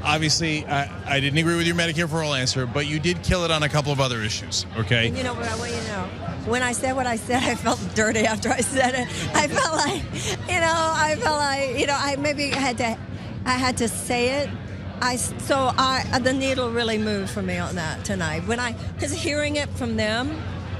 obviously, I didn't agree with your Medicare for All answer, but you did kill it on a couple of other issues, okay? And you know what I want you to know? When I said what I said, I felt dirty after I said it. I felt like, I maybe had to say it. The needle really moved for me on that tonight. Because hearing it from them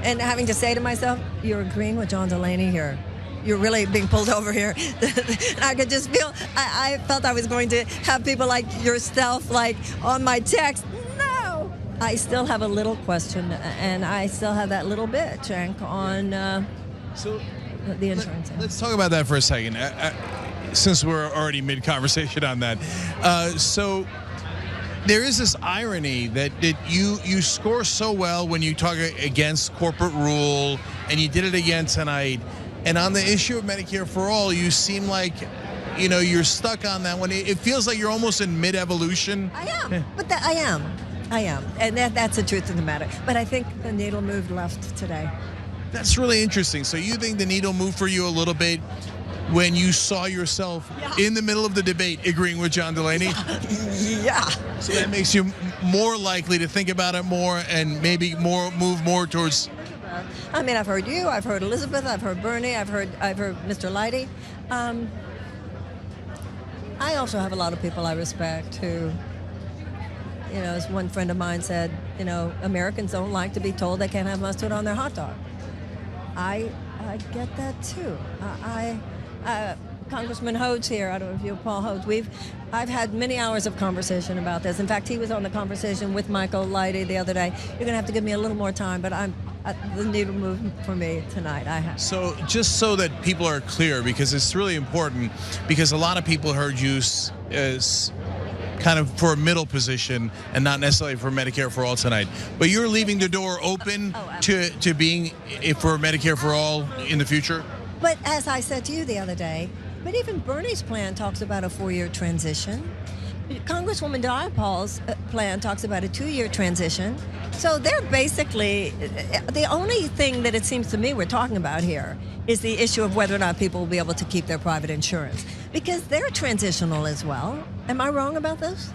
and having to say to myself, you're agreeing with John Delaney here. You're really being pulled over here. And I could just feel, I felt I was going to have people like yourself, like on my text. No! I still have a little question, and I still have that little bit, Cenk, on the insurance. Let's talk about that for a second. Since we're already mid-conversation on that. So there is this irony that you score so well when you talk against corporate rule, and you did it again tonight. And on the issue of Medicare for All, you seem like, you're stuck on that one. It feels like you're almost in mid-evolution. I am, but I am. And that's the truth of the matter. But I think the needle moved left today. That's really interesting. So you think the needle moved for you a little bit when you saw yourself in the middle of the debate agreeing with John Delaney? Yeah. So that makes you more likely to think about it more and maybe move more towards... I mean, I've heard you, I've heard Elizabeth, I've heard Bernie, I've heard Mr. Leidy. I also have a lot of people I respect who, as one friend of mine said, Americans don't like to be told they can't have mustard on their hot dog. I get that too. Congressman Hodes here, I don't know if you're Paul Hodes, I've had many hours of conversation about this. In fact, he was on the conversation with Michael Leidy the other day. You're going to have to give me a little more time, but the needle moved for me tonight. So just so that people are clear, because it's really important, because a lot of people heard you as kind of for a middle position and not necessarily for Medicare for All tonight. But you're leaving the door open to being for Medicare for All in the future? But as I said to you the other day, but even Bernie's plan talks about a 4-year transition. Congresswoman Dianne-Paul's plan talks about a 2-year transition. So they're basically, the only thing that it seems to me we're talking about here is the issue of whether or not people will be able to keep their private insurance. Because they're transitional as well. Am I wrong about this?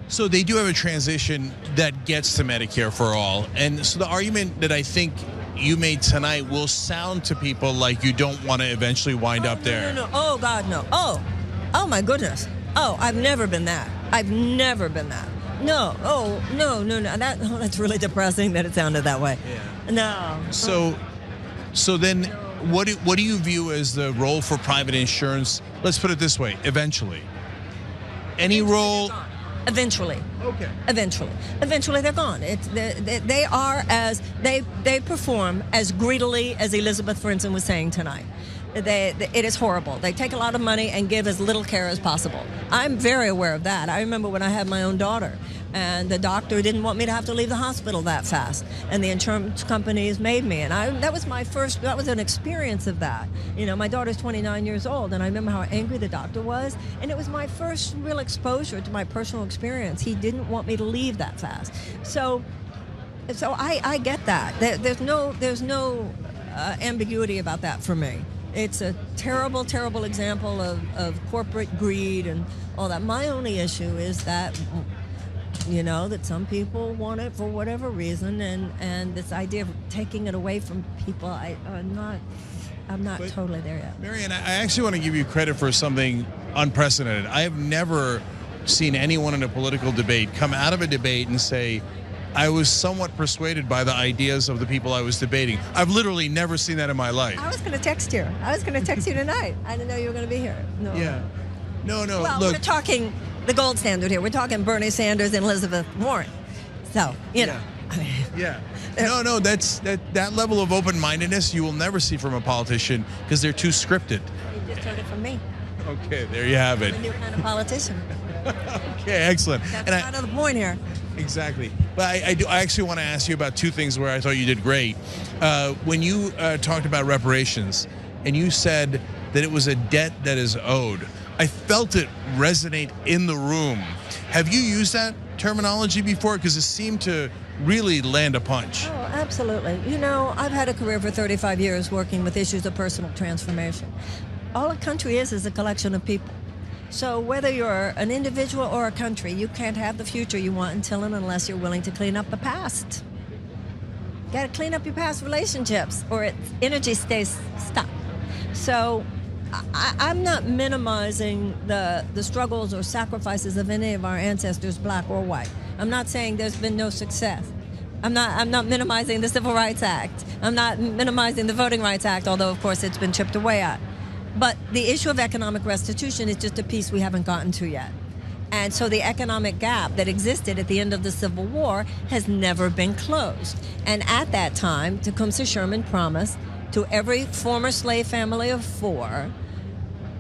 So they do have a transition that gets to Medicare for All. And so the argument that I think you made tonight will sound to people like you don't want to eventually wind up there. No. Oh, God, no. Oh, my goodness. Oh, I've never been that. I've never been that. No. Oh, no. That's really depressing that it sounded that way. Yeah. No. So then what do you view as the role for private insurance? Let's put it this way, eventually. Any role... Eventually. Okay. Eventually they're gone. They perform as greedily as Elizabeth, for instance, was saying tonight. It is horrible. They take a lot of money and give as little care as possible. I'm very aware of that. I remember when I had my own daughter, and the doctor didn't want me to have to leave the hospital that fast, and the insurance companies made me. And that was an experience of that. My daughter's 29 years old, and I remember how angry the doctor was, and it was my first real exposure to my personal experience. He didn't want me to leave that fast. So I get that. There's no ambiguity about that for me. It's a terrible, terrible example of corporate greed and all that. My only issue is that, that some people want it for whatever reason, and this idea of taking it away from people, I'm not totally there yet. Marianne, I actually want to give you credit for something unprecedented. I have never seen anyone in a political debate come out of a debate and say, I was somewhat persuaded by the ideas of the people I was debating. I've literally never seen that in my life. I was going to text you. Tonight. I didn't know you were going to be here. No. Yeah. No. Well, look, we're talking the gold standard here. We're talking Bernie Sanders and Elizabeth Warren. So, Yeah. No, that level of open-mindedness you will never see from a politician because they're too scripted. You just heard it from me. Okay, there you have it. I'm a new kind of politician. Okay, excellent. That's kind of the point here. Exactly. But I actually want to ask you about two things where I thought you did great. When you talked about reparations, and you said that it was a debt that is owed, I felt it resonate in the room. Have you used that terminology before? Because it seemed to really land a punch. Oh, absolutely. I've had a career for 35 years working with issues of personal transformation. All a country is a collection of people. So whether you're an individual or a country, you can't have the future you want until and unless you're willing to clean up the past. You got to clean up your past relationships, or its energy stays stuck. So I'm not minimizing the struggles or sacrifices of any of our ancestors, black or white. I'm not saying there's been no success. I'm not minimizing the Civil Rights Act. I'm not minimizing the Voting Rights Act, although of course it's been chipped away at. But the issue of economic restitution is just a piece we haven't gotten to yet. And so the economic gap that existed at the end of the Civil War has never been closed. And at that time, Tecumseh Sherman promised to every former slave family of 4,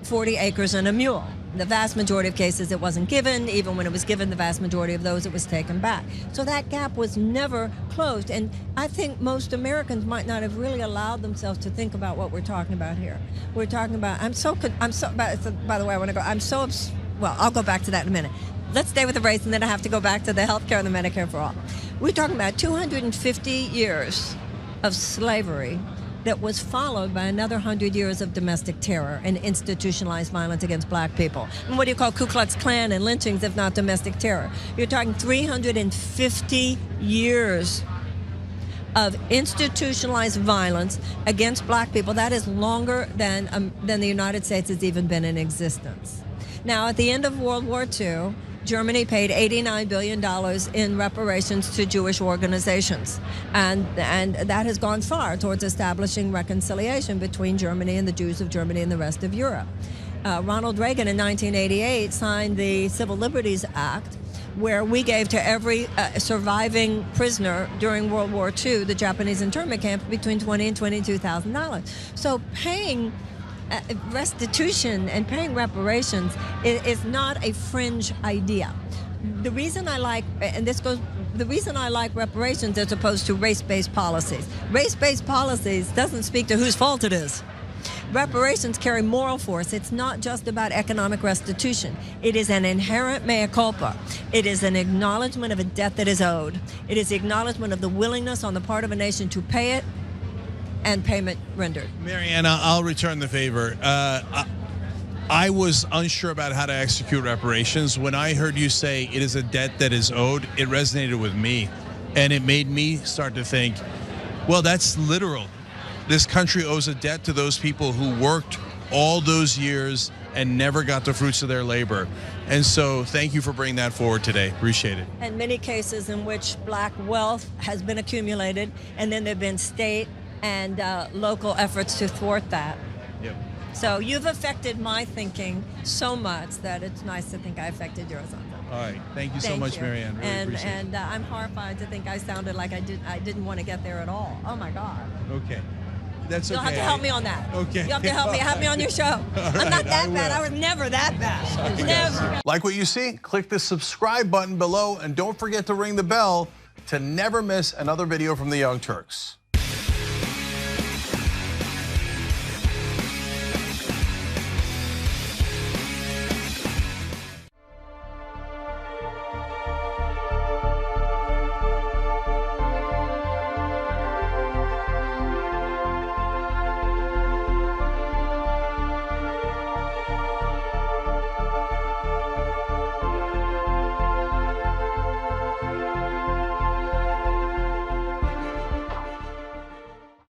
40 acres and a mule. In the vast majority of cases, it wasn't given. Even when it was given, the vast majority of those, it was taken back. So that gap was never closed. And I think most Americans might not have really allowed themselves to think about what we're talking about here. We're talking about, by the way, I want to go, well, I'll go back to that in a minute. Let's stay with the race, and then I have to go back to the health care and the Medicare for all. We're talking about 250 years of slavery that was followed by another 100 years of domestic terror and institutionalized violence against black people. And what do you call Ku Klux Klan and lynchings if not domestic terror? You're talking 350 years of institutionalized violence against black people. That is longer than the United States has even been in existence. Now, at the end of World War II, Germany paid $89 billion in reparations to Jewish organizations. And that has gone far towards establishing reconciliation between Germany and the Jews of Germany and the rest of Europe. Ronald Reagan in 1988 signed the Civil Liberties Act, where we gave to every surviving prisoner during World War II, the Japanese internment camp, between $20,000 and $22,000. So paying restitution and paying reparations is not a fringe idea. The reason I like, the reason I like reparations as opposed to race-based policies. Race-based policies doesn't speak to whose fault it is. Reparations carry moral force. It's not just about economic restitution. It is an inherent mea culpa. It is an acknowledgement of a debt that is owed. It is the acknowledgement of the willingness on the part of a nation to pay it, and payment rendered. Marianne, I'll return the favor. I was unsure about how to execute reparations. When I heard you say it is a debt that is owed, it resonated with me. And it made me start to think, well, that's literal. This country owes a debt to those people who worked all those years and never got the fruits of their labor. And so thank you for bringing that forward today. Appreciate it. And many cases in which black wealth has been accumulated, and then there have been state and local efforts to thwart that. Yep. So you've affected my thinking so much that it's nice to think I affected yours on that. All right. Thank you so much, Marianne. Really appreciate it. And I'm horrified to think I sounded like I didn't want to get there at all. Oh my God. Okay. That's okay. You'll have to help me on that. Okay. You have to help me. Have me on your show. I'm not that bad. I was never that bad. Never. Like what you see? Click the subscribe button below, and don't forget to ring the bell to never miss another video from the Young Turks.